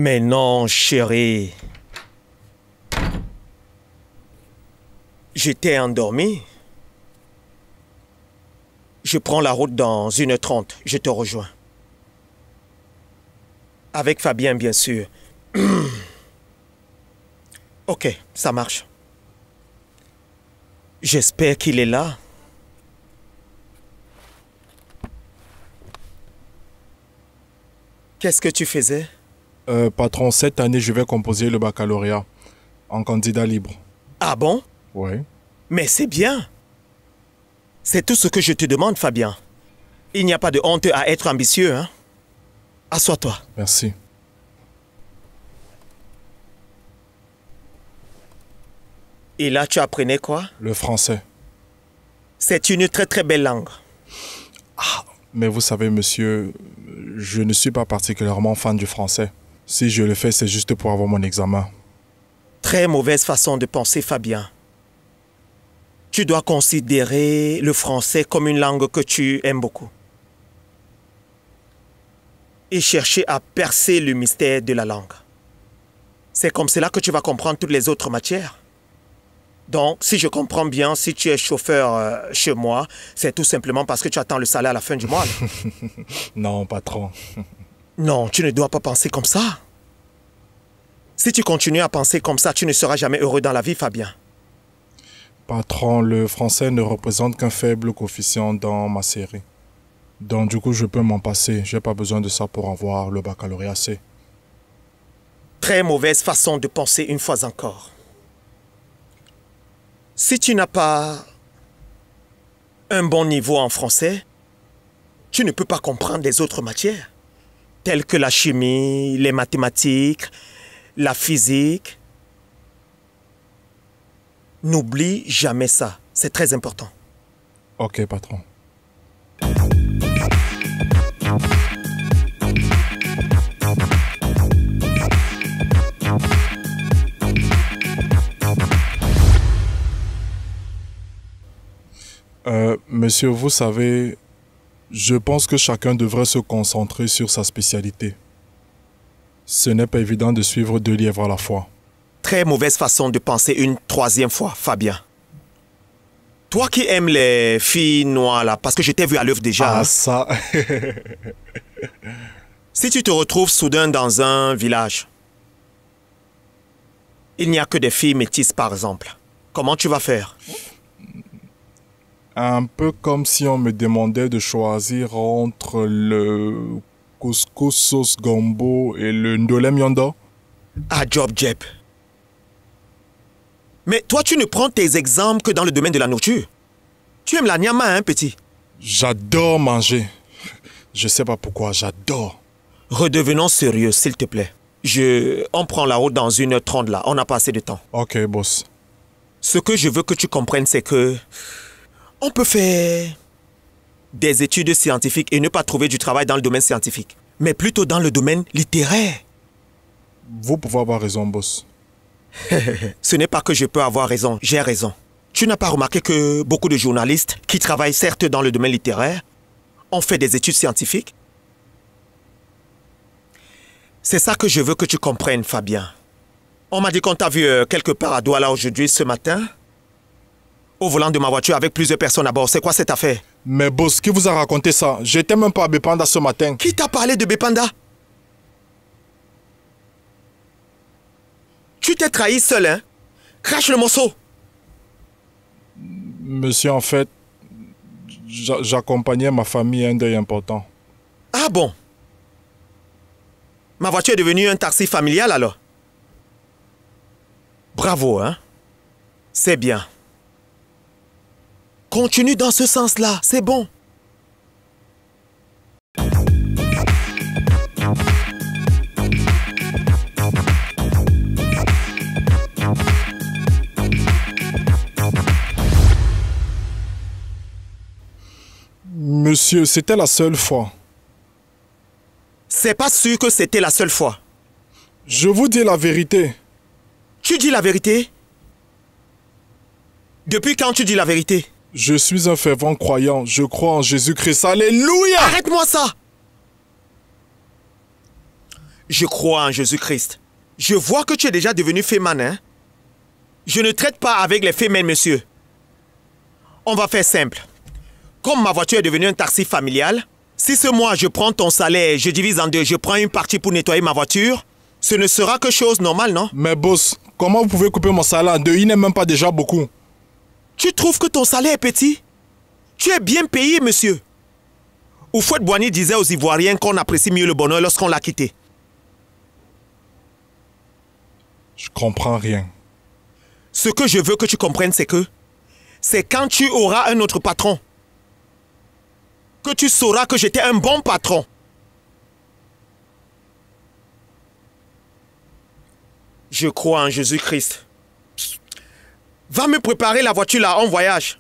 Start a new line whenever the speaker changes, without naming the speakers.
Mais non, chérie. J'étais endormi. Je prends la route dans 1h30. Je te rejoins. Avec Fabien, bien sûr. Ok, ça marche. J'espère qu'il est là. Qu'est-ce que tu faisais?
Patron, cette année, je vais composer le baccalauréat en candidat libre.
Ah bon?
Oui.
Mais c'est bien. C'est tout ce que je te demande, Fabien. Il n'y a pas de honte à être ambitieux, hein? Assois-toi.
Merci.
Et là, tu apprenais quoi?
Le français.
C'est une très très belle langue.
Ah, mais vous savez, monsieur, je ne suis pas particulièrement fan du français. Si je le fais, c'est juste pour avoir mon examen.
Très mauvaise façon de penser, Fabien. Tu dois considérer le français comme une langue que tu aimes beaucoup. Et chercher à percer le mystère de la langue. C'est comme cela que tu vas comprendre toutes les autres matières. Donc, si je comprends bien, si tu es chauffeur chez moi, c'est tout simplement parce que tu attends le salaire à la fin du mois.
Non, patron.
Non, tu ne dois pas penser comme ça. Si tu continues à penser comme ça, tu ne seras jamais heureux dans la vie, Fabien.
Patron, le français ne représente qu'un faible coefficient dans ma série. Donc, du coup, je peux m'en passer. J'ai pas besoin de ça pour avoir le baccalauréat C.
Très mauvaise façon de penser une fois encore. Si tu n'as pas un bon niveau en français, tu ne peux pas comprendre les autres matières, telles que la chimie, les mathématiques, la physique. N'oublie jamais ça. C'est très important.
Ok, patron. Monsieur, vous savez, je pense que chacun devrait se concentrer sur sa spécialité. Ce n'est pas évident de suivre 2 lièvres à la fois.
Très mauvaise façon de penser une 3e fois, Fabien. Toi qui aimes les filles noires là, parce que je t'ai vu à l'œuvre déjà.
Ah,
hein.
ça.
Si tu te retrouves soudain dans un village, il n'y a que des filles métisses par exemple. Comment tu vas faire?
Un peu comme si on me demandait de choisir entre le couscous sauce gombo et le ndolem yanda.
Ah, job, Jeb. Mais toi, tu ne prends tes exemples que dans le domaine de la nourriture. Tu aimes la nyama, hein, petit?
J'adore manger. Je sais pas pourquoi, j'adore.
Redevenons sérieux, s'il te plaît. On prend la route dans 1h30 là. On n'a pas assez de temps.
Ok, boss.
Ce que je veux que tu comprennes, c'est que on peut faire des études scientifiques et ne pas trouver du travail dans le domaine scientifique, mais plutôt dans le domaine littéraire.
Vous pouvez avoir raison, boss.
Ce n'est pas que je peux avoir raison, j'ai raison. Tu n'as pas remarqué que beaucoup de journalistes qui travaillent certes dans le domaine littéraire ont fait des études scientifiques? C'est ça que je veux que tu comprennes, Fabien. On m'a dit qu'on t'a vu quelque part à Douala aujourd'hui, ce matin, au volant de ma voiture avec plusieurs personnes à bord. C'est quoi cette affaire?
Mais boss, qui vous a raconté ça? J'étais même pas à Bepanda ce matin.
Qui t'a parlé de Bepanda? Tu t'es trahi seul, hein? Crache le morceau.
Monsieur, en fait, j'accompagnais ma famille à un deuil important.
Ah bon? Ma voiture est devenue un taxi familial alors? Bravo, hein? C'est bien. Continue dans ce sens-là, c'est bon.
Monsieur, c'était la seule fois.
C'est pas sûr que c'était la seule fois.
Je vous dis la vérité.
Tu dis la vérité? Depuis quand tu dis la vérité?
Je suis un fervent croyant. Je crois en Jésus-Christ. Alléluia!
Arrête-moi ça! Je crois en Jésus-Christ. Je vois que tu es déjà devenu féminin. Hein? Je ne traite pas avec les femmes, monsieur. On va faire simple. Comme ma voiture est devenue un taxi familial, si ce mois je prends ton salaire, je divise en deux, je prends une partie pour nettoyer ma voiture, ce ne sera que chose normale, non?
Mais boss, comment vous pouvez couper mon salaire en deux? Il n'est même pas déjà beaucoup.
Tu trouves que ton salaire est petit? Tu es bien payé, monsieur. Houphouët-Boigny disait aux Ivoiriens qu'on apprécie mieux le bonheur lorsqu'on l'a quitté.
Je comprends rien.
Ce que je veux que tu comprennes, c'est quand tu auras un autre patron, que tu sauras que j'étais un bon patron. Je crois en Jésus-Christ. Va me préparer la voiture là, on voyage.